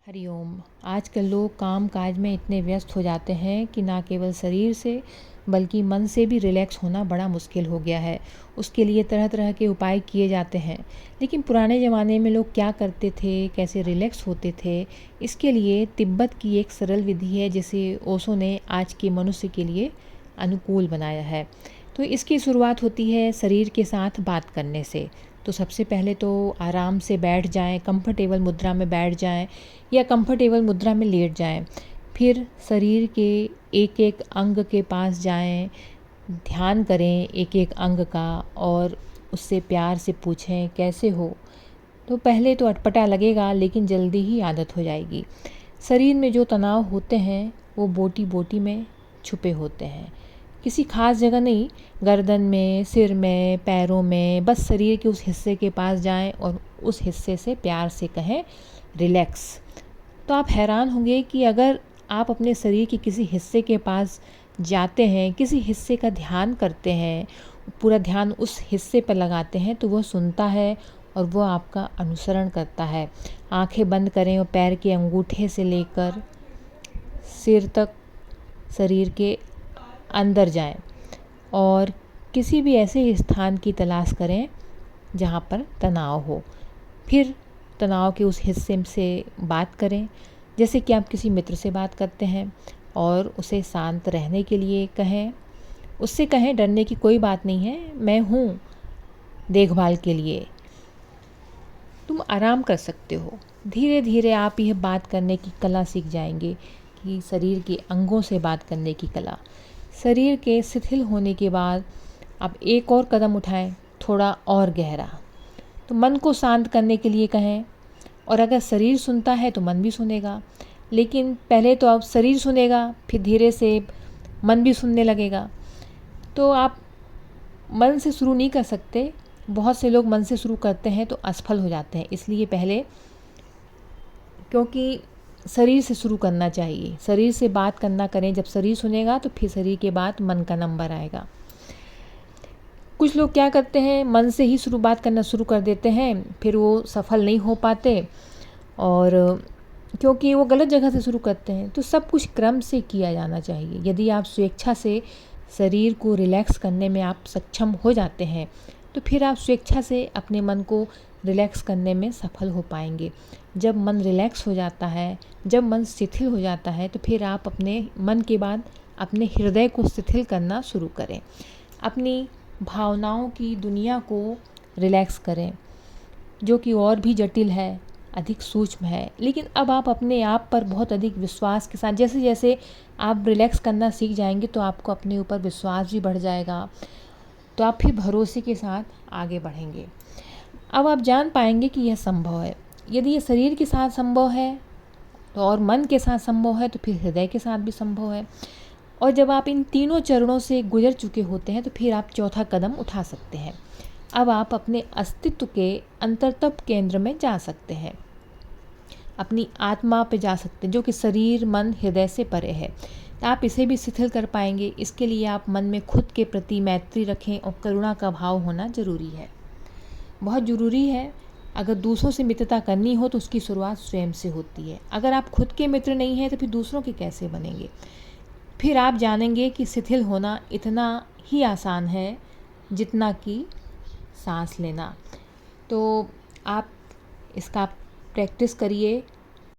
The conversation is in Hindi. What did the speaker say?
हरिओम। आजकल लोग काम काज में इतने व्यस्त हो जाते हैं कि ना केवल शरीर से बल्कि मन से भी रिलैक्स होना बड़ा मुश्किल हो गया है। उसके लिए तरह तरह के उपाय किए जाते हैं, लेकिन पुराने ज़माने में लोग क्या करते थे, कैसे रिलैक्स होते थे, इसके लिए तिब्बत की एक सरल विधि है जिसे ओशो ने आज के मनुष्य के लिए अनुकूल बनाया है। तो इसकी शुरुआत होती है शरीर के साथ बात करने से। तो सबसे पहले तो आराम से बैठ जाएं, कंफर्टेबल मुद्रा में बैठ जाएं या कंफर्टेबल मुद्रा में लेट जाएं। फिर शरीर के एक एक अंग के पास जाएं, ध्यान करें एक एक अंग का और उससे प्यार से पूछें कैसे हो। तो पहले तो अटपटा लगेगा, लेकिन जल्दी ही आदत हो जाएगी। शरीर में जो तनाव होते हैं वो बोटी बोटी में छुपे होते हैं, किसी खास जगह नहीं, गर्दन में, सिर में, पैरों में। बस शरीर के उस हिस्से के पास जाएं और उस हिस्से से प्यार से कहें रिलैक्स। तो आप हैरान होंगे कि अगर आप अपने शरीर के किसी हिस्से के पास जाते हैं, किसी हिस्से का ध्यान करते हैं, पूरा ध्यान उस हिस्से पर लगाते हैं, तो वह सुनता है और वह आपका अनुसरण करता है। आंखें बंद करें और पैर के अंगूठे से लेकर सिर तक शरीर के अंदर जाएं और किसी भी ऐसे स्थान की तलाश करें जहाँ पर तनाव हो। फिर तनाव के उस हिस्से से बात करें, जैसे कि आप किसी मित्र से बात करते हैं, और उसे शांत रहने के लिए कहें। उससे कहें डरने की कोई बात नहीं है, मैं हूँ देखभाल के लिए, तुम आराम कर सकते हो। धीरे धीरे आप यह बात करने की कला सीख जाएंगे कि शरीर के अंगों से बात करने की कला। शरीर के शिथिल होने के बाद आप एक और कदम उठाएं, थोड़ा और गहरा। तो मन को शांत करने के लिए कहें, और अगर शरीर सुनता है तो मन भी सुनेगा। लेकिन पहले तो अब शरीर सुनेगा, फिर धीरे से मन भी सुनने लगेगा। तो आप मन से शुरू नहीं कर सकते। बहुत से लोग मन से शुरू करते हैं तो असफल हो जाते हैं। इसलिए पहले, क्योंकि शरीर से शुरू करना चाहिए, शरीर से बात करना करें। जब शरीर सुनेगा तो फिर शरीर के बाद मन का नंबर आएगा। कुछ लोग क्या करते हैं, मन से ही बात करना शुरू कर देते हैं, फिर वो सफल नहीं हो पाते, और क्योंकि वो गलत जगह से शुरू करते हैं। तो सब कुछ क्रम से किया जाना चाहिए। यदि आप स्वेच्छा से शरीर को रिलैक्स करने में आप सक्षम हो जाते हैं, तो फिर आप स्वेच्छा से अपने मन को रिलैक्स करने में सफल हो पाएंगे। जब मन रिलैक्स हो जाता है, जब मन शिथिल हो जाता है, तो फिर आप अपने मन के बाद अपने हृदय को शिथिल करना शुरू करें। अपनी भावनाओं की दुनिया को रिलैक्स करें, जो कि और भी जटिल है, अधिक सूक्ष्म है। लेकिन अब आप अपने आप पर बहुत अधिक विश्वास के साथ, जैसे जैसे आप रिलैक्स करना सीख जाएंगे, तो आपको अपने ऊपर विश्वास भी बढ़ जाएगा। तो आप फिर भरोसे के साथ आगे बढ़ेंगे। अब आप जान पाएंगे कि यह संभव है। यदि ये शरीर के साथ संभव है तो, और मन के साथ संभव है, तो फिर हृदय के साथ भी संभव है। और जब आप इन तीनों चरणों से गुजर चुके होते हैं, तो फिर आप चौथा कदम उठा सकते हैं। अब आप अपने अस्तित्व के अंतरतम केंद्र में जा सकते हैं, अपनी आत्मा पे जा सकते हैं, जो कि शरीर, मन, हृदय से परे है। आप इसे भी शिथिल कर पाएंगे। इसके लिए आप मन में खुद के प्रति मैत्री रखें और करुणा का भाव होना ज़रूरी है, बहुत ज़रूरी है। अगर दूसरों से मित्रता करनी हो तो उसकी शुरुआत स्वयं से होती है। अगर आप खुद के मित्र नहीं हैं तो फिर दूसरों के कैसे बनेंगे। फिर आप जानेंगे कि शिथिल होना इतना ही आसान है जितना कि सांस लेना। तो आप इसका प्रैक्टिस करिए